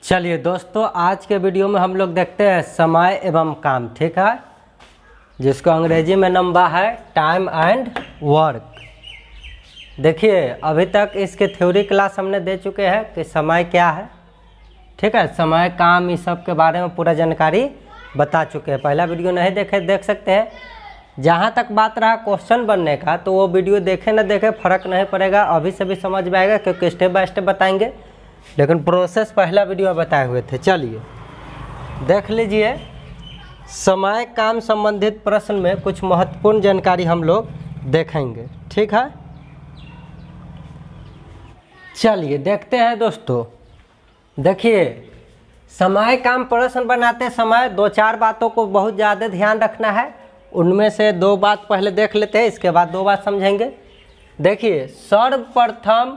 चलिए दोस्तों, आज के वीडियो में हम लोग देखते हैं समय एवं काम, ठीक है, जिसको अंग्रेजी में नाम है टाइम एंड वर्क। देखिए, अभी तक इसके थ्योरी क्लास हमने दे चुके हैं कि समय क्या है, ठीक है, समय काम इस सब के बारे में पूरा जानकारी बता चुके हैं। पहला वीडियो नहीं देखे देख सकते हैं। जहाँ तक बात रहा क्वेश्चन बनने का, तो वो वीडियो देखे ना देखे फर्क नहीं पड़ेगा, अभी से भी समझ में आएगा क्योंकि स्टेप बाय स्टेप बताएंगे, लेकिन प्रोसेस पहला वीडियो में बताए हुए थे। चलिए देख लीजिए, समय काम संबंधित प्रश्न में कुछ महत्वपूर्ण जानकारी हम लोग देखेंगे, ठीक है। चलिए देखते हैं दोस्तों। देखिए, समय काम प्रश्न बनाते समय दो चार बातों को बहुत ज़्यादा ध्यान रखना है। उनमें से दो बात पहले देख लेते हैं, इसके बाद दो बात समझेंगे। देखिए, सर्वप्रथम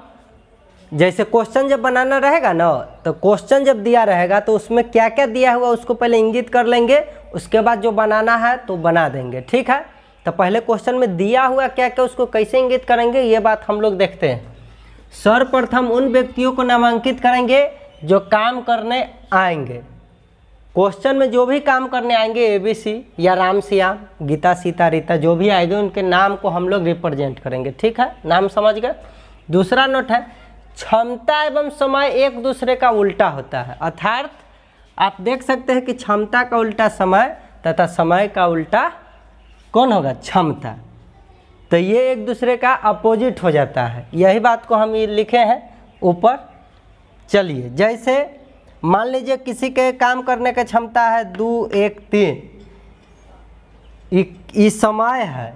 जैसे क्वेश्चन जब बनाना रहेगा ना, तो क्वेश्चन जब दिया रहेगा तो उसमें क्या क्या दिया हुआ उसको पहले इंगित कर लेंगे, उसके बाद जो बनाना है तो बना देंगे, ठीक है। तो पहले क्वेश्चन में दिया हुआ क्या क्या उसको कैसे इंगित करेंगे, ये बात हम लोग देखते हैं। सर्वप्रथम उन व्यक्तियों को नामांकित करेंगे जो काम करने आएंगे। क्वेश्चन में जो भी काम करने आएंगे, ABC या राम श्याम, गीता सीता रीता, जो भी आएंगे उनके नाम को हम लोग रिप्रेजेंट करेंगे, ठीक है, नाम समझ गए। दूसरा नोट है, क्षमता एवं समय एक दूसरे का उल्टा होता है, अर्थात आप देख सकते हैं कि क्षमता का उल्टा समय तथा समय का उल्टा कौन होगा, क्षमता। तो ये एक दूसरे का अपोजिट हो जाता है, यही बात को हम ये लिखे हैं ऊपर। चलिए, जैसे मान लीजिए किसी के काम करने की क्षमता है 2 1 3, ये समय है,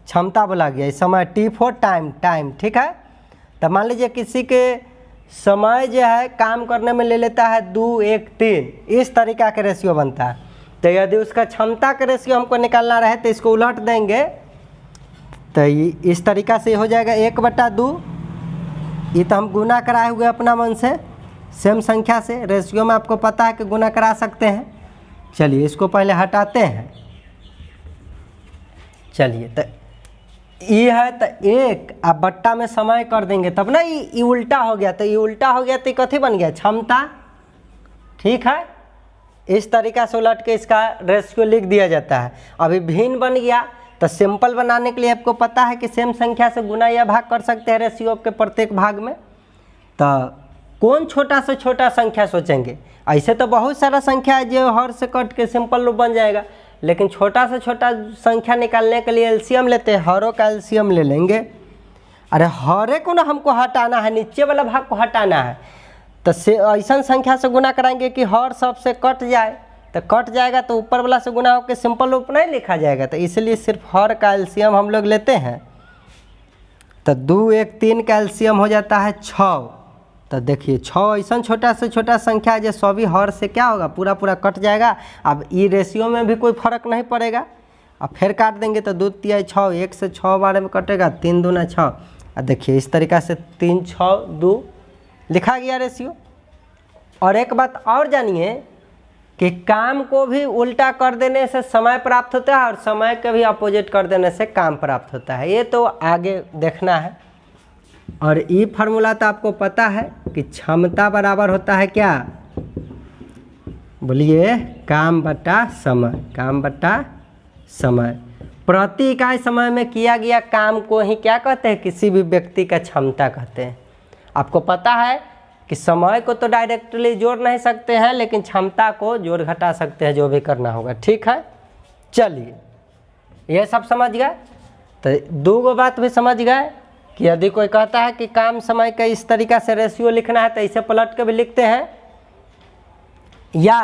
क्षमता बोला गया, ये समय T4 टाइम, ठीक है। तो मान लीजिए किसी के समय जो है काम करने में ले लेता है 2 1 3, इस तरीका के रेशियो बनता है। तो यदि उसका क्षमता का रेशियो हमको निकालना रहे तो इसको उलट देंगे, तो इस तरीका से हो जाएगा 1/2। ये तो हम गुना कराए हुए अपना मन से, सेम संख्या से, रेशियो में आपको पता है कि गुना करा सकते हैं। चलिए इसको पहले हटाते हैं। चलिए, तो ये है तो 1 अब बट्टा में समय कर देंगे, तब ना ये उल्टा हो गया, तो ये उल्टा हो गया तो कथी बन गया, क्षमता, ठीक है। इस तरीका से उलट के इसका रेशियो लिख दिया जाता है। अभी भिन्न बन गया, तो सिंपल बनाने के लिए आपको पता है कि सेम संख्या से गुना या भाग कर सकते हैं रेशियो के प्रत्येक भाग में। तो कौन छोटा से छोटा संख्या सोचेंगे, ऐसे तो बहुत सारा संख्या है जो हर से कट के सिंपल रूप बन जाएगा, लेकिन छोटा से छोटा संख्या निकालने के लिए एलसीएम लेते हैं, हरों का एलसीएम ले लेंगे। अरे हरे को ना हमको हटाना है, नीचे वाला भाग को हटाना है, तो से ऐसा संख्या से गुना कराएंगे कि हर सबसे कट जाए, तो कट जाएगा तो ऊपर वाला से गुना होकर सिंपल रूप नहीं लिखा जाएगा, तो इसलिए सिर्फ हर का एलसीएम हम लोग लेते हैं। तो 2 1 3 का एलसीएम हो जाता है 6। तो देखिए 6 ऐसा छोटा से छोटा संख्या है जो सभी हर से क्या होगा, पूरा पूरा कट जाएगा। अब ये रेशियो में भी कोई फर्क नहीं पड़ेगा। अब फिर काट देंगे तो 2 3 6, 1 से 6 बार में कटेगा, 3 दूना 6। अब देखिए इस तरीका से 3 6 2 लिखा गया रेशियो। और एक बात और जानिए कि काम को भी उल्टा कर देने से समय प्राप्त होता है और समय के भी अपोजिट कर देने से काम प्राप्त होता है, ये तो आगे देखना है। और ये फार्मूला तो आपको पता है कि क्षमता बराबर होता है क्या, बोलिए, काम बटा समय, काम बटा समय। प्रति इकाई समय में किया गया काम को ही क्या कहते हैं, किसी भी व्यक्ति का क्षमता कहते हैं। आपको पता है कि समय को तो डायरेक्टली जोड़ नहीं सकते हैं, लेकिन क्षमता को जोड़ घटा सकते हैं, जो भी करना होगा, ठीक है। चलिए ये सब समझ गए। तो 2 बात भी समझ गए कि यदि कोई कहता है कि काम समय का इस तरीका से रेशियो लिखना है तो इसे पलट के भी लिखते हैं, या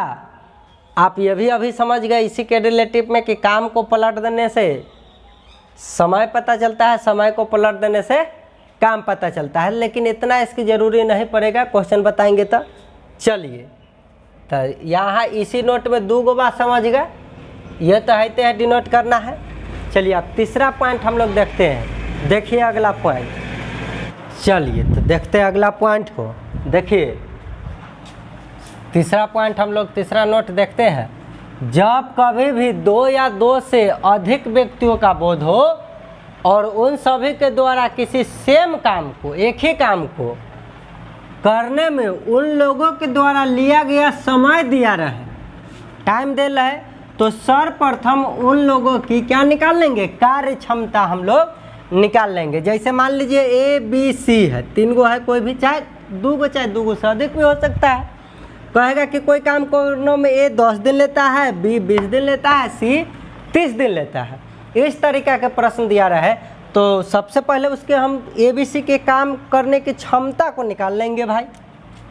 आप ये भी अभी समझ गए इसी के रिलेटिव में कि काम को पलट देने से समय पता चलता है, समय को पलट देने से काम पता चलता है, लेकिन इतना इसकी ज़रूरी नहीं पड़ेगा, क्वेश्चन बताएंगे तो। चलिए, तो यहाँ इसी नोट में 2 बात समझ गए, ये तो है डिनोट करना है। चलिए अब तीसरा पॉइंट हम लोग देखते हैं। देखिए अगला पॉइंट, चलिए तो देखते हैं अगला पॉइंट को। देखिए तीसरा पॉइंट हम लोग तीसरा नोट देखते हैं। जब कभी भी 2 या 2 से अधिक व्यक्तियों का बोध हो और उन सभी के द्वारा किसी सेम काम को, एक ही काम को करने में उन लोगों के द्वारा लिया गया समय दिया रहे, टाइम दे रहा है, तो सर्वप्रथम उन लोगों की क्या निकाल लेंगे, कार्य क्षमता हम लोग निकाल लेंगे। जैसे मान लीजिए ए बी सी है, 3 गो है, कोई भी चाहे 2 गो चाहे 2 गो से अधिक भी हो सकता है। कहेगा कि कोई काम करने में ए 10 दिन लेता है, बी 20 दिन लेता है, सी 30 दिन लेता है। इस तरीका के प्रश्न दिया रहा है, तो सबसे पहले उसके हम ए बी सी के काम करने की क्षमता को निकाल लेंगे भाई,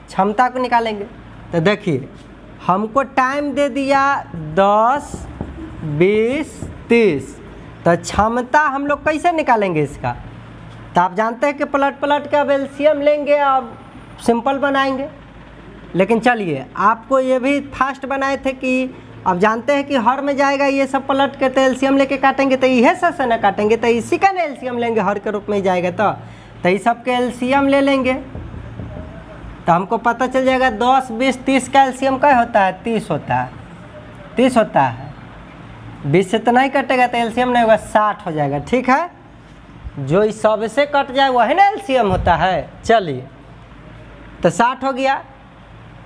क्षमता को निकालेंगे। तो देखिए हमको टाइम दे दिया 10, 20, 30, तो क्षमता हम लोग कैसे निकालेंगे इसका, तो आप जानते हैं कि पलट के अब एलसीएम लेंगे, अब सिंपल बनाएंगे। लेकिन चलिए आपको ये भी फास्ट बनाए थे कि अब जानते हैं कि हर में जाएगा, ये सब पलट के तो एलसीएम लेके काटेंगे तो यह से ना काटेंगे, तो इसी का ना एलसीएम लेंगे, हर के रूप में ही जाएगा। तो इस सब के एलसीएम ले लेंगे, तो हमको पता चल जाएगा 10, 20, 30 का एलसीएम क्या होता है, 30 होता है, 30 होता है। 20 से तो नहीं कटेगा तो एलसीएम नहीं होगा, 60 हो जाएगा। ठीक है, जो इस सब से कट जाए वही ना एलसीएम होता है। चलिए तो 60 हो गया।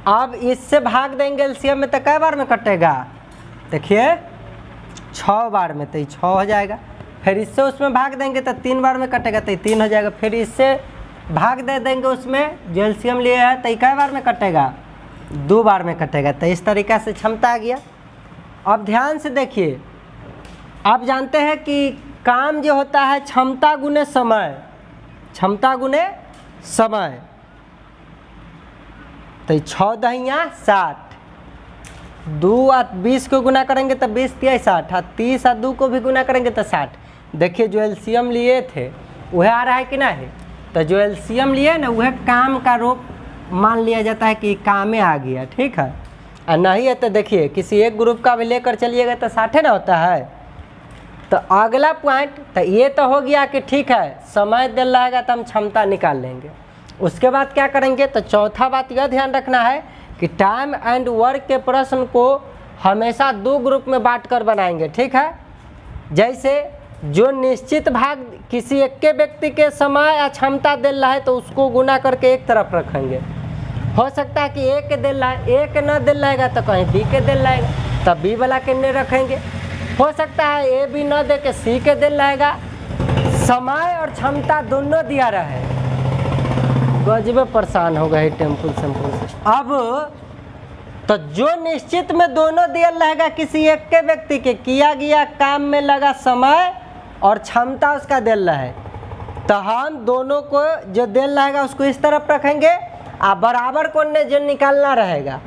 अब इससे भाग देंगे एलसीएम में, तो कै बार में कटेगा, देखिए 6 बार में, तो ये 6 हो जाएगा। फिर इससे उसमें भाग देंगे तो 3 बार में कटेगा, तो ये 3 हो जाएगा। फिर इससे भाग दे देंगे उसमें जो एलसीएम लिए है, तो ये कै बार में कटेगा, 2 बार में कटेगा। तो इस तरीक़ा से क्षमता आ गया। अब ध्यान से देखिए, आप जानते हैं कि काम जो होता है क्षमता गुने समय, क्षमता गुने समय, तो 6 दहिया 60, 2 और 20 को गुना करेंगे तो 20 तिया 60, 30 और 2 को भी गुना करेंगे तो 60। देखिए जो एलसीएम लिए थे वह आ रहा है कि नहीं, तो जो एलसीएम लिए ना वह काम का रूप मान लिया जाता है कि काम में आ गया। ठीक है, और नहीं है तो देखिए किसी एक ग्रुप का भी लेकर चलिएगा तो 60 ना होता है। तो अगला पॉइंट, तो ये तो हो गया कि ठीक है समय दिल रहेगा तो हम क्षमता निकाल लेंगे। उसके बाद क्या करेंगे, तो चौथा बात यह ध्यान रखना है कि टाइम एंड वर्क के प्रश्न को हमेशा 2 ग्रुप में बांट कर बनाएंगे। ठीक है, जैसे जो निश्चित भाग किसी एक के व्यक्ति के समय या क्षमता दे रहा है तो उसको गुना करके एक तरफ रखेंगे। हो सकता है कि ए के दे रहा है, ए के न दे रहेगा तो कहीं बी के दे रहेगा, तब बी वाला के नहीं रखेंगे। हो सकता है ए बी न दे के सी के दे रहेगा, समय और क्षमता दोनों दिया रहे, गजबे परेशान हो गए टेम्पल सिंपल से। अब तो जो निश्चित में दोनों दिया रहेगा, किसी एक के व्यक्ति के किया गया काम में लगा समय और क्षमता उसका दे रहा है, तो हम दोनों को जो दे रहेगा उसको इस तरफ रखेंगे, और बराबर को ने जो निकालना रहेगा।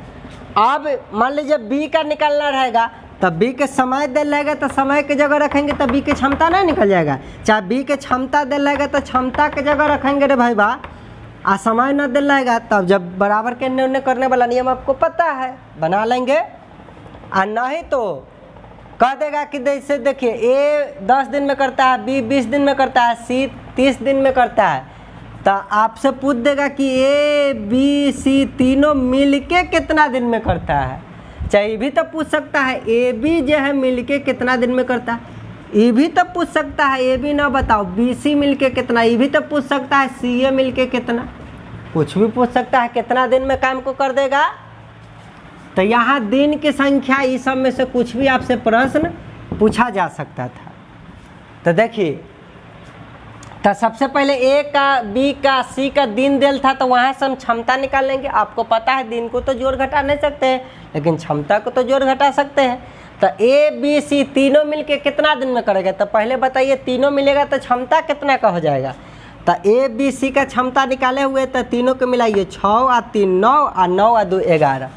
अब मान लीजिए बी का निकालना रहेगा, तब बी के समय दे रहेगा तो समय की जगह रखेंगे, तो बी की क्षमता नहीं निकल जाएगा। चाहे बी के क्षमता दे रहेगा तो क्षमता की जगह रखेंगे रे भाई बा, आ समय न दे रहेगा तब जब बराबर के निर्णय करने वाला नियम आपको पता है, बना लेंगे। और नहीं तो कह देगा कि जैसे देखिए ए 10 दिन में करता है, बी 20 दिन में करता है, सी 30 दिन में करता है, तो आपसे पूछ देगा कि ए बी सी तीनों मिलके कितना दिन में करता है। चाहे ये भी तो पूछ सकता है ए बी जो है मिलके कितना दिन में करता है, ये भी तो पूछ सकता है ए बी ना बताओ बी सी मिलके कितना, ये भी तो पूछ सकता है सी ए मिलके कितना, कुछ भी पूछ सकता है कितना दिन में काम को कर देगा। तो यहाँ दिन की संख्या इस सब में से कुछ भी आपसे प्रश्न पूछा जा सकता था। तो देखिए, तो सबसे पहले ए का बी का सी का दिन दिल था, तो वहाँ से हम क्षमता निकाल लेंगे। आपको पता है दिन को तो जोड़ घटा नहीं सकते हैं, लेकिन क्षमता को तो जोड़ घटा सकते हैं। तो ए बी सी तीनों मिलके कितना दिन में करेगा, तो पहले बताइए तीनों मिलेगा तो क्षमता कितना का हो जाएगा। तो ए बी सी का क्षमता निकाले हुए तो तीनों को मिलाइए, 6 और 3 9 और 9 और 2 11,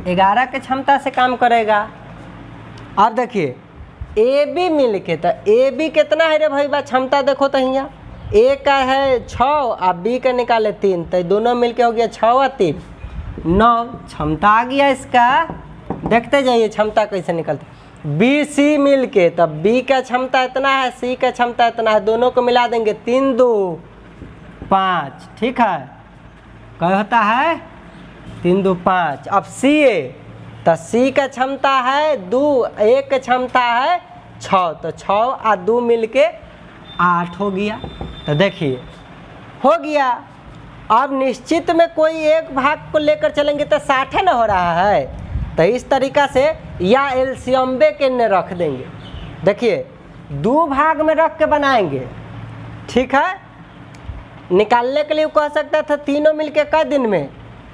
11 के क्षमता से काम करेगा। अब देखिए ए बी मिल के, तो ए बी कितना है रे भाई बा क्षमता, देखो तो यहाँ ए का है 6 और बी का निकाले 3, तो दोनों मिलके हो गया 6 और 3 9, क्षमता आ गया इसका। देखते जाइए क्षमता कैसे निकलता। बी सी मिल के, तब बी का क्षमता इतना है, सी का क्षमता इतना है, दोनों को मिला देंगे 3 2 5। ठीक है, क्या होता है 3 2 5। अब सी ए, तो सी का क्षमता है 2, ए का क्षमता है 6, तो 6 और 2 मिल के 8 हो गया। तो देखिए हो गया। अब निश्चित में कोई एक भाग को लेकर चलेंगे तो 60 ना हो रहा है, तो इस तरीका से या एलसीएम के ने रख देंगे। देखिए 2 भाग में रख के बनाएंगे, ठीक है। निकालने के लिए कह सकता था तीनों मिलके कै दिन में,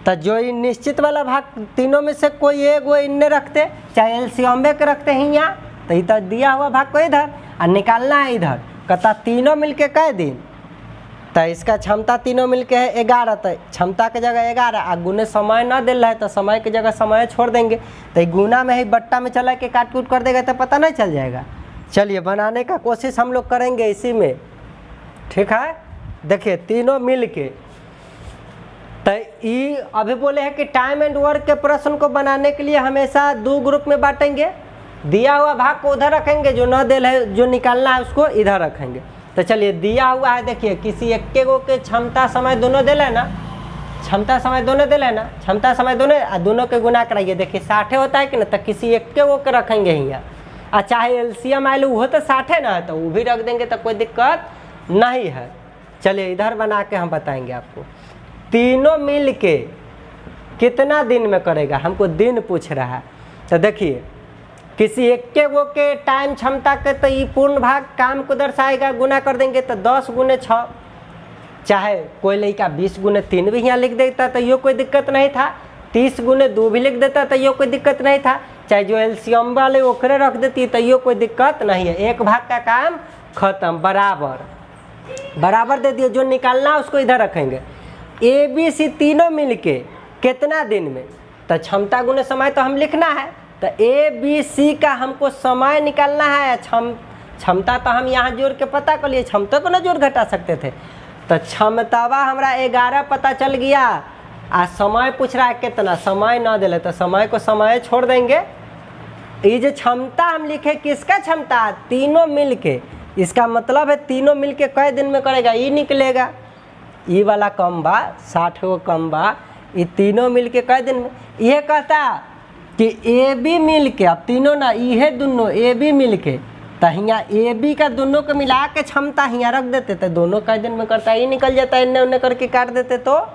तो जो निश्चित वाला भाग तीनों में से कोई एक वो इन्ने रखते, चाहे एलसीएम के रखते हैं यहाँ, तो इधर दिया हुआ भाग को इधर और निकालना है इधर, कहता तीनों मिलके कै दिन, तो इसका क्षमता तीनों मिलके है 11, तो क्षमता के जगह 11 आ गुने समय ना दे रहा है तो समय की जगह समय छोड़ देंगे, तो गुना में ही बट्टा में चला के काट कूट कर देगा तो पता नहीं चल जाएगा। चलिए बनाने का कोशिश हम लोग करेंगे इसी में, ठीक है। देखिए तीनों मिल के, तो ये अभी बोले हैं कि टाइम एंड वर्क के प्रश्न को बनाने के लिए हमेशा 2 ग्रुप में बांटेंगे। दिया हुआ भाग को उधर रखेंगे, जो न दे है जो निकालना है उसको इधर रखेंगे। तो चलिए दिया हुआ है, देखिए किसी एक गो के क्षमता समय दोनों दे लेना, क्षमता समय दोनों दे लेना, क्षमता समय दोनों के गुना कराइए। देखिए 60 होता है कि ना, तो किसी एक गो के रखेंगे यहाँ, और चाहे एलसीएम आए वो तो 60 ना है तो वो भी रख देंगे, तो कोई दिक्कत नहीं है। चलिए इधर बना के हम बताएंगे आपको। तीनों मिल के कितना दिन में करेगा, हमको दिन पूछ रहा है। तो देखिए किसी एक गो के टाइम क्षमता के तो ये पूर्ण भाग काम को दर्शाएगा, गुना कर देंगे तो 10 गुने 6, चाहे कोई लड़का 20 गुने 3 भी यहाँ लिख देता तो ये कोई दिक्कत नहीं था, 30 गुने 2 भी लिख देता तो ये कोई दिक्कत नहीं था, चाहे जो एलसीएम वाले ओकरे रख देती तो ये कोई दिक्कत नहीं है। एक भाग का काम खत्म, बराबर दे दिए, जो निकालना उसको इधर रखेंगे। ए बी सी तीनों मिल के कितना दिन में, तो क्षमता गुने समय तो हम लिखना है, तो ए बी सी का हमको समय निकालना है। क्षमता तो हम यहाँ जोड़ के पता कर लिए, क्षमता को ना जोड़ घटा सकते थे, तो क्षमतावा हमारा 11 पता चल गया। आज समय पूछ रहा है कितना, समय ना दे तो समय को समय छोड़ देंगे। ये जो क्षमता हम लिखे किसका क्षमता, तीनों मिल के, इसका मतलब है तीनों मिल के कै दिन में करेगा, ये निकलेगा। ये वाला कम बा, 60 को कम बा, ये तीनों मिल के कै दिन में। यह कहता कि ए बी मिल के, अब तीनों ना ये दोनों ए बी मिल के, तो यहाँ ए बी का दोनों को मिला के क्षमता यहाँ रख देते तो दोनों कै दिन में करता है, ये निकल जाता है, इन्ने उन्ने करके काट देते, तो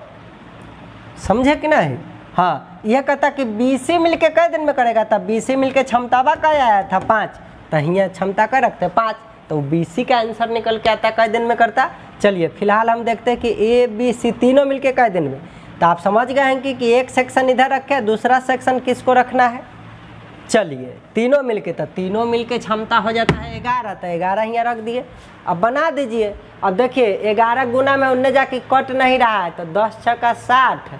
समझे कि नहीं। हाँ यह कहता कि बी सी मिल के कै दिन में करेगा, तब बी सी मिल के क्षमतावा का आया था 5, तो यहाँ क्षमता का रखते 5, तो बी सी का आंसर निकल के आता कै दिन में करता। चलिए फिलहाल हम देखते हैं कि ए बी सी तीनों मिल के कै दिन में। तो आप समझ गए हैं कि एक सेक्शन इधर रखे, दूसरा सेक्शन किसको रखना है। चलिए तीनों मिलके, तो तीनों मिलके क्षमता हो जाता है 11, तो 11 यहाँ रख दिए। अब बना दीजिए। अब देखिए 11 गुना में उनने जाके कट नहीं रहा है, तो 10 छक्का 60,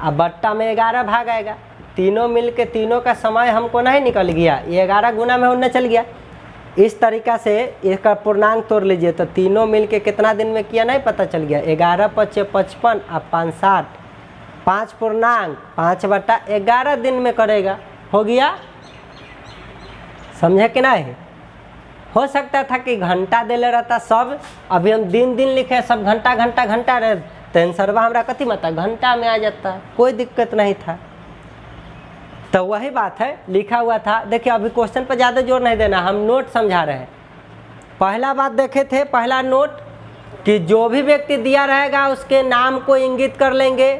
अब बट्टा में 11 भाग आएगा। तीनों मिलके तीनों का समय हमको नहीं निकल गया, ये 11 गुना में उनने चल गया। इस तरीका से इसका पूर्णांक तोड़ लीजिए, तो तीनों मिलके कितना दिन में किया नहीं पता चल गया। 11 × 5 = 55 और 5 × 60, 5 पूर्णांक 5/11 दिन में करेगा, हो गया। समझे कि नहीं। हो सकता था कि घंटा देले रहता सब, अभी हम दिन लिखे, सब घंटा रहे, तो आंसरवा हमारा कथी मत घंटा में आ जाता, कोई दिक्कत नहीं था। तो वही बात है, लिखा हुआ था। देखिए अभी क्वेश्चन पर ज़्यादा जोर नहीं देना, हम नोट समझा रहे हैं। पहला बात देखे थे, पहला नोट कि जो भी व्यक्ति दिया रहेगा उसके नाम को इंगित कर लेंगे।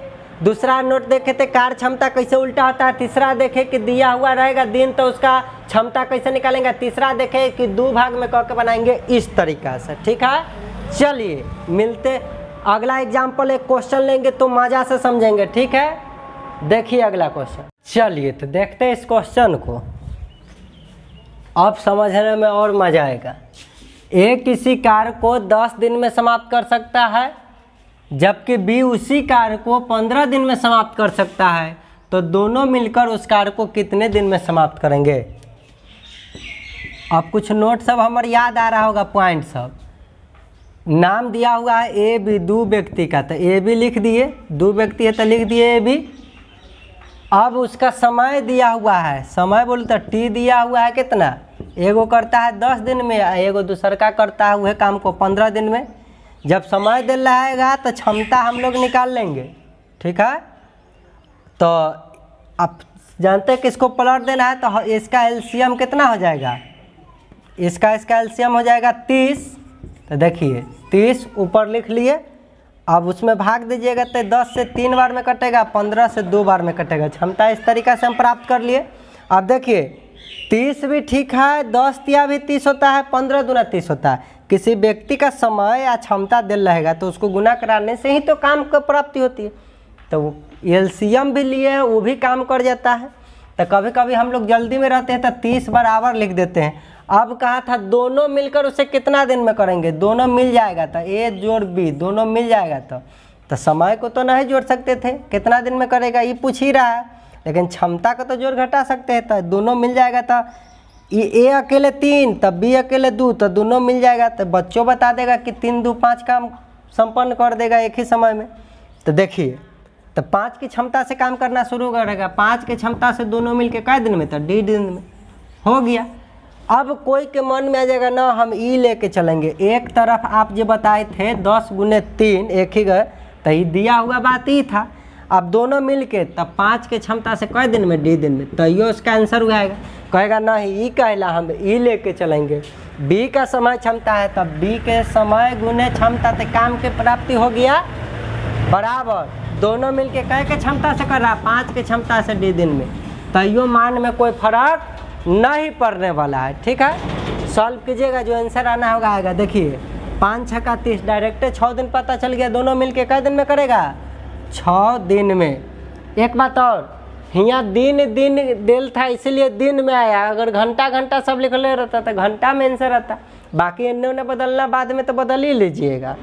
दूसरा नोट देखे थे कार्य क्षमता कैसे उल्टा होता है। तीसरा देखे कि दिया हुआ रहेगा दिन, तो उसका क्षमता कैसे निकालेंगे। तीसरा देखे कि 2 भाग में करके बनाएंगे, इस तरीका से, ठीक है। चलिए मिलते, अगला एग्जाम्पल एक क्वेश्चन लेंगे तो मज़ा से समझेंगे, ठीक है। देखिए अगला क्वेश्चन। चलिए तो देखते हैं इस क्वेश्चन को, अब समझने में और मजा आएगा। ए किसी कार्य को 10 दिन में समाप्त कर सकता है, जबकि बी उसी कार्य को 15 दिन में समाप्त कर सकता है, तो दोनों मिलकर उस कार्य को कितने दिन में समाप्त करेंगे। अब कुछ नोट सब हमारे याद आ रहा होगा, पॉइंट सब। नाम दिया हुआ है ए बी, 2 व्यक्ति का, तो ए बी लिख दिए, 2 व्यक्ति है तो लिख दिए ए बी। अब उसका समय दिया हुआ है, समय बोले तो टी दिया हुआ है कितना, एगो करता है 10 दिन में, एगो दूसर का करता है वह काम को 15 दिन में। जब समय दे रहेगा तो क्षमता हम लोग निकाल लेंगे, ठीक है। तो आप जानते हैं कि इसको पलट देना है, तो इसका एलसीएम कितना हो जाएगा, इसका एलसीएम हो जाएगा 30। तो देखिए 30 ऊपर लिख लिए अब उसमें भाग दीजिएगा तो 10 से 3 बार में कटेगा, 15 से 2 बार में कटेगा। क्षमता इस तरीक़ा से हम प्राप्त कर लिए। अब देखिए 30 भी ठीक है, 10 तिया भी 30 होता है, 15 दूना 30 होता है। किसी व्यक्ति का समय या क्षमता दिल रहेगा तो उसको गुना कराने से ही तो काम की प्राप्ति होती है। तो एलसीएम भी लिए वो भी काम कर जाता है। तो कभी कभी हम लोग जल्दी में रहते हैं तो 30 बराबर लिख देते हैं। अब कहा था दोनों मिलकर उसे कितना दिन में करेंगे, दोनों मिल जाएगा तो ए जोड़ बी दोनों मिल जाएगा। तो समय को तो नहीं जोड़ सकते थे, कितना दिन में करेगा ये पूछ ही रहा है, लेकिन क्षमता को तो जोड़ घटा सकते हैं। तो दोनों मिल जाएगा तो ए अकेले 3 तब बी अकेले 2 तो दोनों मिल जाएगा। तो बच्चों बता देगा कि 3 2 5 काम संपन्न कर देगा एक ही समय में। तो देखिए तो 5 की क्षमता से काम करना शुरू करेगा, 5 की क्षमता से दोनों मिल के कै दिन में, तो डी दिन में हो गया। अब कोई के मन में आ जाएगा ना हम ई लेके चलेंगे, एक तरफ आप जो बताए थे 10 गुने 3 एक ही गए, तो ये दिया हुआ बात ही था। अब दोनों मिल के तब 5 के क्षमता से कै दिन में, डी दिन में, तो ये उसका आंसर हो जाएगा। कहेगा नहीं ई कहला हम ई लेके चलेंगे, बी का समय क्षमता है तब बी के समय गुने क्षमता, तो काम की प्राप्ति हो गया बराबर दोनों मिल के कै के क्षमता से कर रहा, 5 के क्षमता से डी दिन में। तो यो मान में कोई फर्क नहीं पड़ने वाला है। ठीक है, सॉल्व कीजिएगा, जो आंसर आना होगा आएगा। देखिए 5 6 का 30 डायरेक्ट 6 दिन पता चल गया, दोनों मिलके कै दिन में करेगा, 6 दिन में। एक बात और, यहाँ दिन दिन डेल था इसीलिए दिन में आया, अगर घंटा घंटा सब लिख ले रहता तो घंटा में आंसर आता, बाकी इन्होंने बदलना बाद में तो बदल ही लीजिएगा।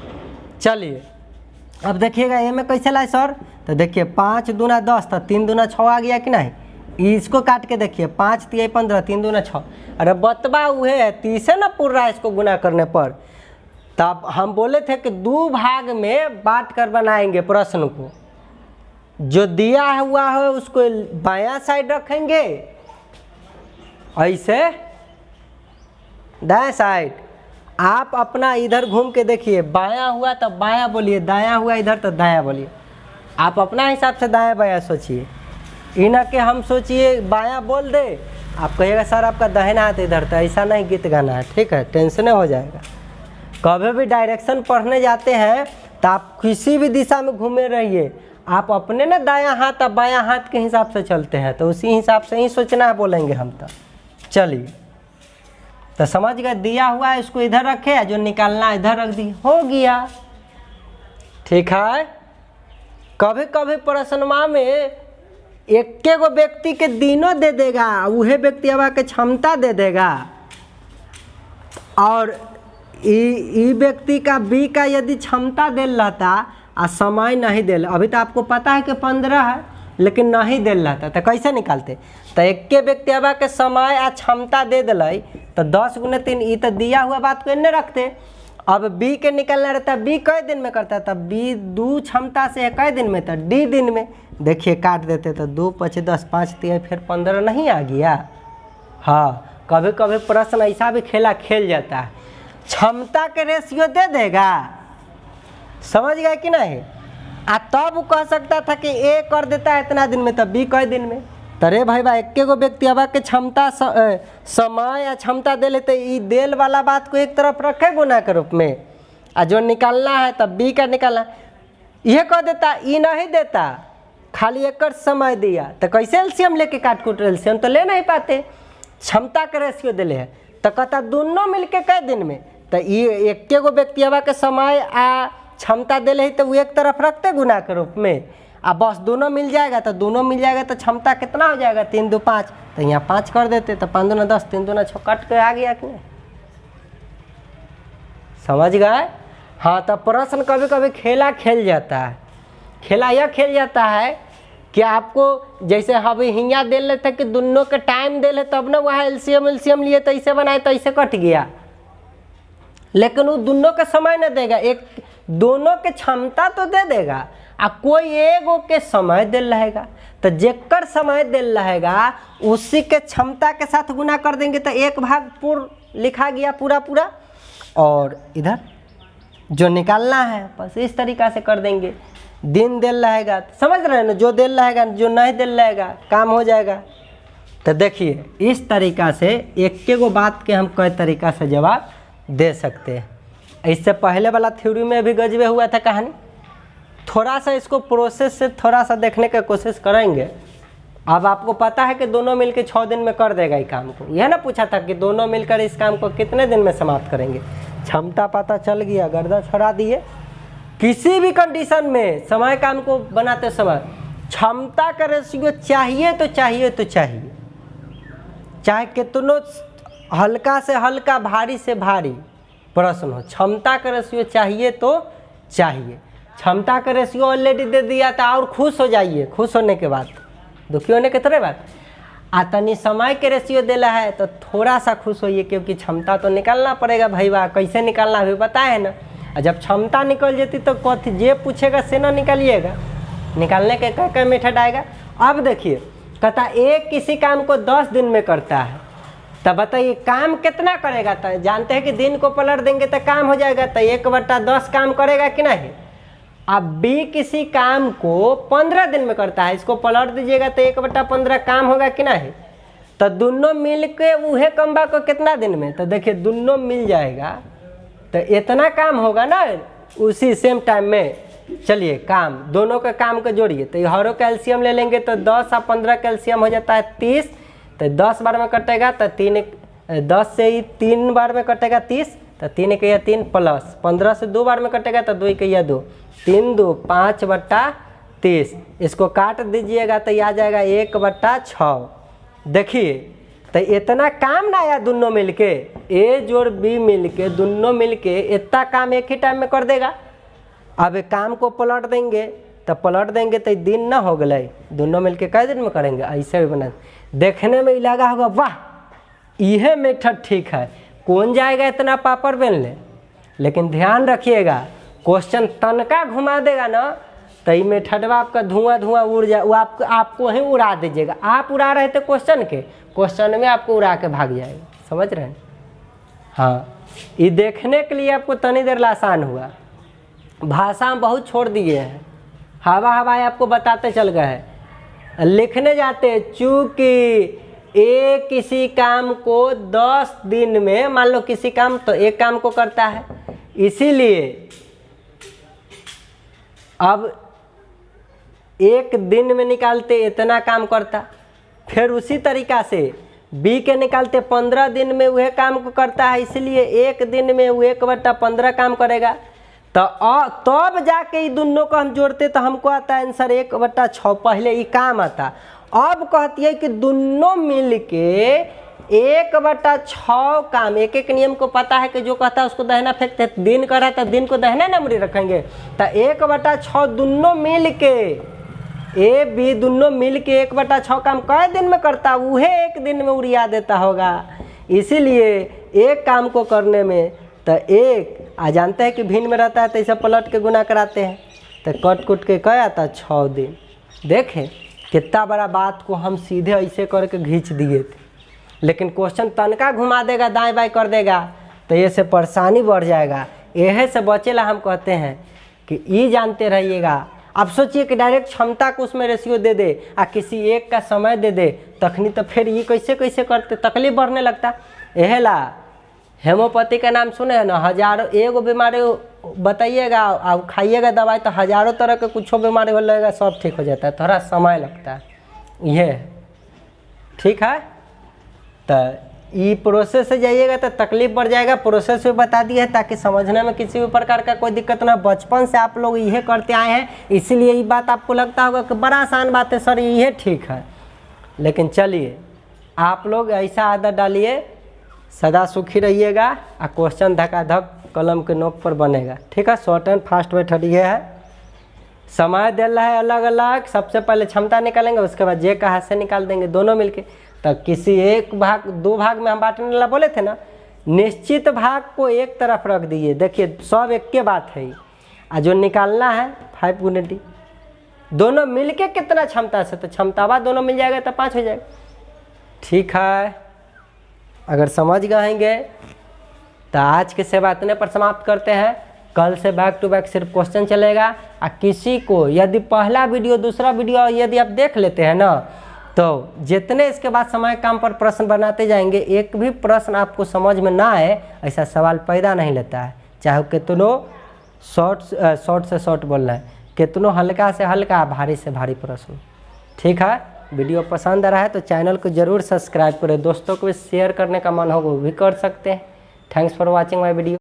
चलिए अब देखिएगा ये में कैसे लाए सर, तो देखिए 5 दूना 10 तो 3 दूना 6 आ गया कि नहीं। इसको काट के देखिए 5 3 15 3 दूना 6, अरे बतबा हुए है 30 है ना पूर रहा है इसको गुना करने पर। तब हम बोले थे कि 2 भाग में बांट कर बनाएंगे प्रश्न को, जो दिया हुआ है उसको बायां साइड रखेंगे ऐसे, दाएं साइड आप अपना इधर घूम के देखिए, बायां हुआ तो बायां बोलिए, दायां हुआ इधर तो दायां बोलिए। आप अपना हिसाब से दायां बायां सोचिए, इना के हम सोचिए बायां बोल दे, आप कहिएगा सर आपका दाहिना हाथ इधर, तो ऐसा नहीं गीत गाना है। ठीक है, टेंशन हो जाएगा। कभी भी डायरेक्शन पढ़ने जाते हैं तो आप किसी भी दिशा में घूमे रहिए, आप अपने ना दायां हाथ और बायां हाथ के हिसाब से चलते हैं, तो उसी हिसाब से ही सोचना है बोलेंगे हम तो। चलिए तो समझ गए, दिया हुआ है इसको इधर रखे, जो निकालना इधर रख दी, हो गया। ठीक है, कभी कभी प्रश्नमा में एक गो व्यक्ति के दिनों दे देगा, वही व्यक्ति अब के क्षमता दे देगा, और ई व्यक्ति का बी का यदि क्षमता दे रहता और समय नहीं दे, अभी तो आपको पता है कि 15 है लेकिन नहीं दे रहता, तो कैसे निकालते। तो एक के व्यक्ति अब के समय आ क्षमता दे दिल तो 10 गुने 3, ये तो दिया हुआ बात को इन्हें रखते। अब बी के निकलना रहता, बी कै दिन में करता, तब बी 2 क्षमता से है कै दिन में, तो डी दिन में। देखिए काट देते तो 2 5 10 5 3 फिर 15 नहीं आ गया। हाँ, कभी कभी प्रश्न ऐसा भी खेला खेल जाता है, क्षमता के रेशियो दे देगा, समझ गए कि नहीं। तब वो कह सकता था कि ए कर देता है इतना दिन में, तब बी कै दिन में। तरे भाई एक गो व्यक्ति अब के क्षमता समय या क्षमता दे लेते, ये देल वाला बात को एक तरफ रखे गुना के रूप में, और जो निकालना है तब बी का निकालना, यह कह देता ये नहीं देता, खाली एक समय दिया, तो कैसे एलसीएम लेके काट कूट, एलसीएम तो ले नहीं पाते, क्षमता के रेशियो दिले है, तो कहता दोनों मिलके कै दिन में। तो ये एक गो व्यक्ति अब के समय आ क्षमता दे ले तो वो एक तरफ रखते गुना के रूप में, अब बस दोनों मिल जाएगा, तो दोनों मिल जाएगा तो क्षमता कितना हो जाएगा, 3 2 5, तो यहाँ 5 कर देते, तो 5 2 10 3 2 6 कट के आ गया कि नहीं, समझ गए। हाँ, तो प्रश्न कभी कभी खेला खेल जाता है, खेला यह खेल जाता है कि आपको जैसे हम हिंगा दे लेते कि दोनों के टाइम दे ले, तब ना वहाँ एलसीएम लिए तो ऐसे बनाए तो ऐसे कट गया, लेकिन वो दोनों का समय न देगा, एक दोनों के क्षमता तो दे देगा, आ कोई एगो के समय दिल रहेगा, तो जेकर समय दिल रहेगा उसी के क्षमता के साथ गुना कर देंगे, तो 1 भाग पूर्ण लिखा गया पूरा पूरा, और इधर जो निकालना है बस इस तरीक़ा से कर देंगे। दिन दिल रहेगा, समझ रहे हैं ना, जो दिल रहेगा जो नहीं दिल रहेगा काम हो जाएगा। तो देखिए इस तरीक़ा से एक गो बात के हम कई तरीक़ा से जवाब दे सकते हैं। इससे पहले वाला थ्योरी में भी गजबे हुआ था कहानी, थोड़ा सा इसको प्रोसेस से थोड़ा सा देखने की कोशिश करेंगे। अब आपको पता है कि दोनों मिलकर 6 दिन में कर देगा इस काम को। यह ना पूछा था कि दोनों मिलकर इस काम को कितने दिन में समाप्त करेंगे। क्षमता पता चल गया, गर्दन छोड़ा दिए। किसी भी कंडीशन में समय काम को बनाते समय क्षमता का रेशियो चाहिए तो चाहिए तो चाहिए, चाहे कितनों हल्का से हल्का भारी से भारी प्रश्न हो, क्षमता का रेशियो चाहिए तो चाहिए। क्षमता का रेशियो ऑलरेडी दे दिया था और खुश हो जाइए। खुश होने के बाद दुखी होने के तरह बात आतनी समय के रेशियो देला है तो थोड़ा सा खुश होइए, क्योंकि क्षमता तो निकालना पड़ेगा भाई। वाह, कैसे निकालना अभी बताए ना। और जब क्षमता निकल जाती तो कथी जे पूछेगा से ना निकालिएगा, निकालने के क्या क्या मेथड आएगा। अब देखिए कहता एक किसी काम को 10 दिन में करता है, तब बताइए काम कितना करेगा। तो जानते हैं कि दिन को पलट देंगे तो काम हो जाएगा, तो 1/10 काम करेगा कि नहीं। अब बी किसी काम को 15 दिन में करता है, इसको पलट दीजिएगा तो 1/15 काम होगा कि नहीं। तो दोनों मिल के उहे कम्बा को कितना दिन में, तो देखिए दोनों मिल जाएगा तो इतना काम होगा ना उसी सेम टाइम में। चलिए काम दोनों का काम को जोड़िए, तो हरो कैल्शियम ले लेंगे तो 10 और 15 कैल्शियम हो जाता है 30। तो 10 बार में कटेगा तो 10 से ही 3 बार में कटेगा 30, तो 3 के 3 प्लस 15 से 2 बार में कटेगा तो 2 के 2, 3 2 5/30। इसको काट दीजिएगा तो आ जाएगा 1/6। देखिए तो इतना काम ना आया दोनों मिलके, ए जोड़ बी मिलके दोनों मिलके इतना काम एक ही टाइम में कर देगा। अब काम को पलट देंगे तो दिन ना हो गए, दोनों मिलके कई दिन में करेंगे। ऐसे भी बना देखने में ही लगा होगा वाह यह मेथड ठीक है, कौन जाएगा इतना पापड़ बेलने। लेकिन ध्यान रखिएगा क्वेश्चन तनका घुमा देगा ना तो ये मेथडवा आपका धुआं उड़ जाए, वो आपको ही उड़ा दीजिएगा। आप उड़ा रहे थे क्वेश्चन में आपको उड़ा के भाग जाएगा, समझ रहे हैं। हाँ, ये देखने के लिए आपको तनी देर आसान हुआ, भाषा में बहुत छोड़ दिए हैं, हवाएं आपको बताते चल गए हैं। लिखने जाते चूँकि एक किसी काम को 10 दिन में, मान लो किसी काम तो एक काम को करता है, इसीलिए अब एक दिन में निकालते इतना काम करता। फिर उसी तरीका से बी के निकालते 15 दिन में वह काम को करता है, इसलिए एक दिन में वो 1/15 काम करेगा। तो तब जाके ये दोनों को हम जोड़ते तो हमको आता है आंसर 1/6। पहले ये काम आता, अब कहती है कि दोनों मिल के 1/6 काम। एक एक नियम को पता है कि जो कहता है उसको दहना फेंकते, दिन कर रहा था दिन को दहना नंबरी रखेंगे। तो 1/6 दोनों मिल के ए बी दोनों मिल के 1/6 काम कई दिन में करता, वह एक दिन में उड़िया देता होगा। इसीलिए एक काम को करने में तो एक जानते हैं कि भिन्न में रहता है तो इसे पलट के गुना कराते हैं, तो कट कुट के क्या आता 6 दिन। देखें कितना बड़ा बात को हम सीधे ऐसे करके खींच दिए थे, लेकिन क्वेश्चन तनका घुमा देगा दाएं बाएं कर देगा तो ये से परेशानी बढ़ जाएगा। यह से बचेला हम कहते हैं कि ये जानते रहिएगा। अब सोचिए कि डायरेक्ट क्षमता को उसमें रेशियो दे दे और किसी एक का समय दे दे, तखनी तो फिर ये कैसे करते, तकलीफ बढ़ने लगता। यह ला हेमोपैथी का नाम सुने हैं ना, हजारों एगो बीमारी बताइएगा और खाइएगा दवाई तो हजारों तरह के कुछ बीमारी हो लगेगा, सब ठीक हो जाता है, थोड़ा समय लगता है। यह ठीक है, तो ये प्रोसेस से जाइएगा तो तकलीफ बढ़ जाएगा। प्रोसेस भी बता दिया है ताकि समझने में किसी भी प्रकार का कोई दिक्कत ना। बचपन से आप लोग यह करते आए हैं, इसीलिए ये बात आपको लगता होगा कि बड़ा आसान बात है सर, ये ठीक है। लेकिन चलिए आप लोग ऐसा आदत डालिए, सदा सुखी रहिएगा और क्वेश्चन धकाधक कलम के नोक पर बनेगा। ठीक है, शॉर्ट एंड फास्ट मेथड ये है। समय दे रहा है अलग अलग, सबसे पहले क्षमता निकालेंगे, उसके बाद जे कहा से निकाल देंगे दोनों मिलके। तो किसी एक भाग 2 भाग में हम बांटने वाला बोले थे ना, निश्चित भाग को एक तरफ रख दिए। देखिए सब एक के बात है, और जो निकालना है 5 गुने डी, दोनों मिलके कितना क्षमता से, तो क्षमतावा दोनों मिल जाएगा तो 5 हो जाएगा। ठीक है, अगर समझ गएंगे तो आज के सेवा इतने पर समाप्त करते हैं। कल से बैक टू बैक सिर्फ क्वेश्चन चलेगा। और किसी को यदि पहला वीडियो दूसरा वीडियो यदि आप देख लेते हैं ना, तो जितने इसके बाद समय काम पर प्रश्न बनाते जाएंगे, एक भी प्रश्न आपको समझ में ना आए ऐसा सवाल पैदा नहीं लेता है, चाहे कितनों शॉर्ट से शॉर्ट बोलना है। कितनों हल्का से हल्का, भारी से भारी प्रश्न। ठीक है, वीडियो पसंद आ रहा है तो चैनल को ज़रूर सब्सक्राइब करें। दोस्तों को भी शेयर करने का मन हो वो भी कर सकते हैं। Thanks for watching my video.